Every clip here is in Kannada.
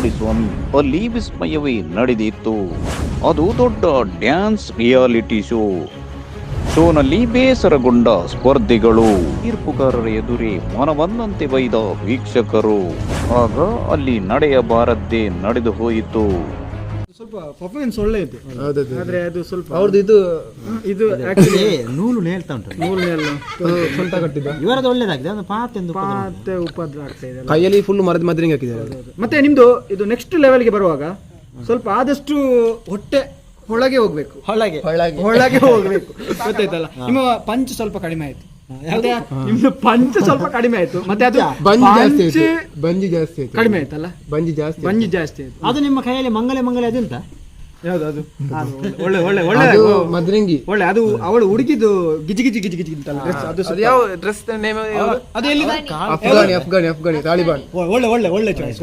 ನೋಡಿ ಅಲ್ಲಿ ವಿಸ್ಮಯವೇ ನಡೆದಿತ್ತು. ಅದು ದೊಡ್ಡ ಡ್ಯಾನ್ಸ್ ರಿಯಾಲಿಟಿ ಶೋನಲ್ಲಿ ಬೇಸರಗೊಂಡ ಸ್ಪರ್ಧಿಗಳು, ತೀರ್ಪುಗಾರರ ಎದುರೇ ಮನವನ್ನಂತೆ ಬೈದ ವೀಕ್ಷಕರು. ಆಗ ಅಲ್ಲಿ ನಡೆಯಬಾರದ್ದೇ ನಡೆದು ಹೋಯಿತು. ಸ್ವಲ್ಪ ಪರ್ಫಾರ್ಮೆನ್ಸ್ ಒಳ್ಳೆ ಇದೆ, ಆದ್ರೆ ಅದು ಸ್ವಲ್ಪ ಅವ್ರದ್ದು ಇದು ಆಕ್ಚುಲಿ ನೂಲು ನೇಳ್ತಾ ಉಂಟು, ಸ್ವಂತ ಕಟ್ಟಿದ್ದ ಇವರದ್ದು ಒಳ್ಳೇದಾಗಿದೆ. ಅದು ಪಾತೆ ಉಪದ್ರ ಆಗ್ತಾ ಇದೆ, ಕೈಯಲ್ಲಿ ಫುಲ್ ಮರದ ಮದ್ರಿಂಗ್ ಹಾಕಿದ್ದಾರೆ. ಮತ್ತೆ ನಿಮ್ದು ಇದು ನೆಕ್ಸ್ಟ್ ಲೆವೆಲ್ಗೆ ಬರುವಾಗ ಸ್ವಲ್ಪ ಆದಷ್ಟು ಹೊಟ್ಟೆ ಒಳಗೆ ಹೋಗ್ಬೇಕು, ಒಳಗೆ ಹೋಗ್ಬೇಕು, ಗೊತ್ತಾಯ್ತಲ್ಲ. ನಿಮ್ಮ ಪಂಚ್ ಸ್ವಲ್ಪ ಕಡಿಮೆ ಆಯ್ತು, ನಿಮ್ದು ಪಂಚ್ ಸ್ವಲ್ಪ ಕಡಿಮೆ ಆಯ್ತು, ಮತ್ತೆ ಅದು ಬಂಜಿ ಜಾಸ್ತಿ ಕಡಿಮೆ ಆಯ್ತಲ್ಲ, ಬಂಜಿ ಜಾಸ್ತಿ ಆಯ್ತು. ಅದು ನಿಮ್ಮ ಕೈಯಲ್ಲಿ ಮಂಗಲೆ ಅದೆಂತ ಯಾವ್ದು ಅದು ಒಳ್ಳೆ ಒಳ್ಳೆ ಒಳ್ಳೆ ಮದ್ರಿಂಗಿ ಒಳ್ಳೆ. ಅದು ಅವಳು ಹುಡುಗಿದ್ದು ಗಿಜಿ ಗಿಜಿ ಗಿಜಿ ಗಿಜಿ ಅಂತಲ್ಲ, ಅದು ಯಾವ ಡ್ರೆಸ್ ನೇಮ್ ಅದು ಎಲ್ಲಿದೆ? ಅಫ್ಘಾನಿ ತಾಲಿಬಾನ್. ಒಳ್ಳೆ ಒಳ್ಳೆ ಒಳ್ಳೆ ಚಾಯ್ಸ್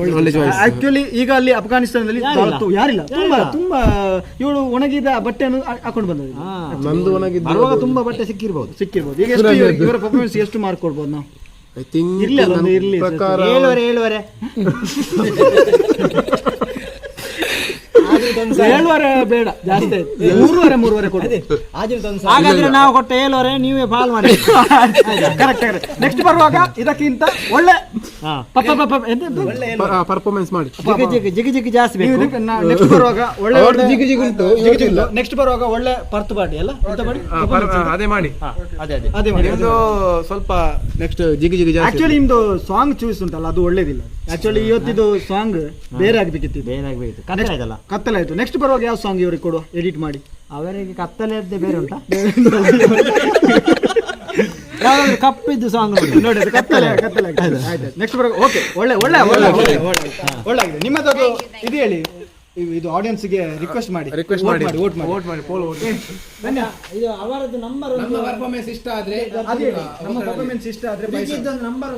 ಆಕ್ಚುಲಿ. ಈಗ ಅಲ್ಲಿ ಅಫ್ಘಾನಿಸ್ತಾನದಲ್ಲಿ ಯಾರಿಲ್ಲ, ತುಂಬಾ ಇವಳು ಒಣಗಿದ ಬಟ್ಟೆಯನ್ನು ಹಾಕೊಂಡು ಬಂದದ್ದು. ನಂದು ಒಣಗಿದ್ದು ಬರುವಾಗ ತುಂಬಾ ಬಟ್ಟೆ ಸಿಕ್ಕಿರ್ಬೋದು. ಈಗ ಇವರ ಪರ್ಫಾರ್ಮೆನ್ಸ್ ಎಷ್ಟು ಮಾರ್ಕ್ ಕೊಡ್ಬೋದು ನಾವು? ಐ ಥಿಂಕ್ ಇರ್ಲಿ ಪ್ರಕಾರ 7.5 ಬೇಡ, ಜಾಸ್ತಿ 3.5 ಕೊಡಿ. ಹಾಗಾದ್ರೆ ನಾವು ಕೊಟ್ಟ 7 ನೀವೇ ಪಾಲ್ ಮಾಡಿ. ಕರೆಕ್ಟ್. ನೆಕ್ಸ್ಟ್ ಬರುವಾಗ ಇದಕ್ಕಿಂತ ಒಳ್ಳೆ ಪರ್ಫಾರ್ಮೆನ್ಸ್ ಮಾಡಿ. ಜಿಗಿ ಜಾಸ್ತಿ ಬೇಕು. ನೆಕ್ಸ್ಟ್ ಬರುವಾಗ ಒಳ್ಳೆ ಜಿಗಿ ಉಂಟು. ನೆಕ್ಸ್ಟ್ ಬರುವಾಗ ಒಳ್ಳೆ ಪರ್ತ್ ಪಾಟಿ ಅಲ್ಲ, ಅದೇ ಮಾಡಿ. ಅದೇ ಮಾಡಿ. ಸ್ವಲ್ಪ ನೆಕ್ಸ್ಟ್ ಜಿಗಿ ಜಾಸ್ತಿ. ಆಕ್ಚುಲಿ ನಿಮ್ದು ಸಾಂಗ್ ಚೂಸ್ ಉಂಟಲ್ಲ, ಅದು ಒಳ್ಳೇದಿಲ್ಲ. ಆಕ್ಚುಲಿ ಇವತ್ತಿದು ಸಾಂಗ್ ಬೇರೆ ಆಗ್ಬೇಕಿತ್ತು, ಕತ್ತಲಾಯ್ತು. ನೆಕ್ಸ್ಟ್ ಬರುವಾಗ ಯಾವ ಸಾಂಗ್ ಇವರಿಗೆ ಕೊಡುವ, ಎಡಿಟ್ ಮಾಡಿ? ಅವರಿಗೆ ಕತ್ತಲೆಯದ್ದೇ ಬೇರೆ ಉಂಟಾ? ಯಾವ್ದಾದ್ರು ಕಪ್ಪಿದ್ದು ಸಾಂಗ್ ನೋಡಿ, ಅದು ಕತ್ತಲೆ. ಆಯ್ತು. ನೆಕ್ಸ್ಟ್ ಬರುವಾಗ ಓಕೆ, ಒಳ್ಳೆ ಆಗಿದೆ. ನಿಮ್ಮದು ಇದು ಹೇಳಿ, ಇದು ಆಡಿಯನ್ಸ್ ಗೆ ರಿಕ್ವೆಸ್ಟ್ ಮಾಡಿ ವೋಟ್ ಮಾಡಿ. ಇದು ಅವರದ್ದು ನಂಬರ್, ನಮ್ಮ ಪರ್ಫಾರ್ಮೆನ್ಸ್ ಇಷ್ಟ ಆದ್ರೆ ನಂಬರ್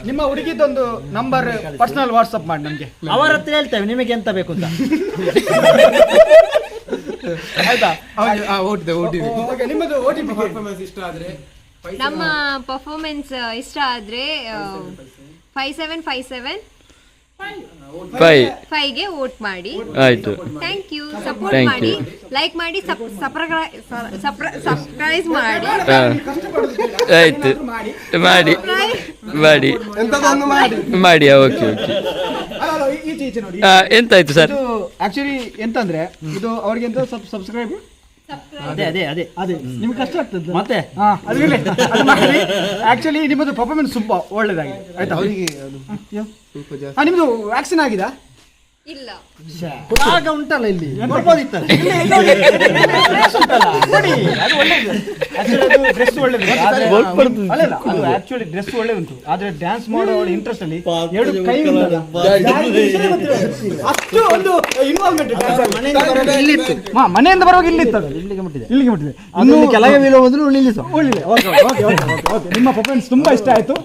ನಿಮ್ಮ ಹುಡುಗಿದೊಂದು ನಂಬರ್ ಪರ್ಸನಲ್ ವಾಟ್ಸ್ಆಪ್ ಮಾಡಿ ನಮ್ಗೆ. ಅವರ ಹತ್ರ ಹೇಳ್ತೇವೆ ನಿಮಗೆ ಎಂತ ಬೇಕು ಅಂತ. ಆಯ್ತಾ? ನಿಮ್ಮದು ಪರ್ಫಾರ್ಮೆನ್ಸ್ ಇಷ್ಟ ಆದ್ರೆ, ನಮ್ಮ ಪರ್ಫಾರ್ಮೆನ್ಸ್ ಇಷ್ಟ ಆದ್ರೆ 5757 ವೋಟ್ ಮಾಡಿ. ಆಯ್ತು, ಥ್ಯಾಂಕ್ ಯು. ಸಪೋರ್ಟ್ ಮಾಡಿ, ಲೈಕ್ ಮಾಡಿ, ಸಬ್ಸ್ಕ್ರೈಬ್ ಮಾಡಿ. ಆಯ್ತು, ಮಾಡಿ. ಓಕೆ. ಎಂತಾಯ್ತು ಸರ್? ಆಕ್ಚುಲಿ ಎಂತಂದ್ರೆ ಇದು ಅವ್ರಿಗೆ ಎಂತ ಸಬ್ಸ್ಕ್ರೈಬ್ ಅದೇ ನಿಮ್ಗೆ ಕಷ್ಟ ಆಗ್ತದೆ ಮತ್ತೆ. ಆಕ್ಚುಲಿ ನಿಮ್ಮದು ಪರ್ಫಾರ್ಮೆನ್ಸ್ ತುಂಬಾ ಒಳ್ಳೇದಾಗಿದೆ, ಆಯ್ತಾ? ನಿಮ್ದು ವ್ಯಾಕ್ಸಿನ್ ಆಗಿದಾ? ಇಲ್ಲ, ಆಗ ಉಂಟಲ್ಲ ಇಲ್ಲಿ ಡ್ರೆಸ್ ಒಳ್ಳೆದು, ಆಕ್ಚುಲಿ ಡ್ರೆಸ್ ಒಳ್ಳೆ ಉಂಟು, ಆದ್ರೆ ಡ್ಯಾನ್ಸ್ ಮಾಡೋ ಇಂಟ್ರೆಸ್ಟ್ ಅಲ್ಲಿ ಎರಡು ಕೈ ಅಷ್ಟು ಒಂದು ಇನ್ವಾಲ್ವ್ಮೆಂಟ್. ಮನೆಯಿಂದ ಬರುವಾಗ ಇಲ್ಲಿತ್ತು, ಇಲ್ಲಿಗೆ ಮುಟ್ಟಿದೆ. ಇನ್ನು ಕೆಳಗೆ ಬೀಳುವ ಮೊದಲು ಉಳಿಲಿಲ್ಲ. ನಿಮ್ಮ ಪರ್ಫಾರ್ಮೆನ್ಸ್ ತುಂಬಾ ಇಷ್ಟ ಆಯ್ತು.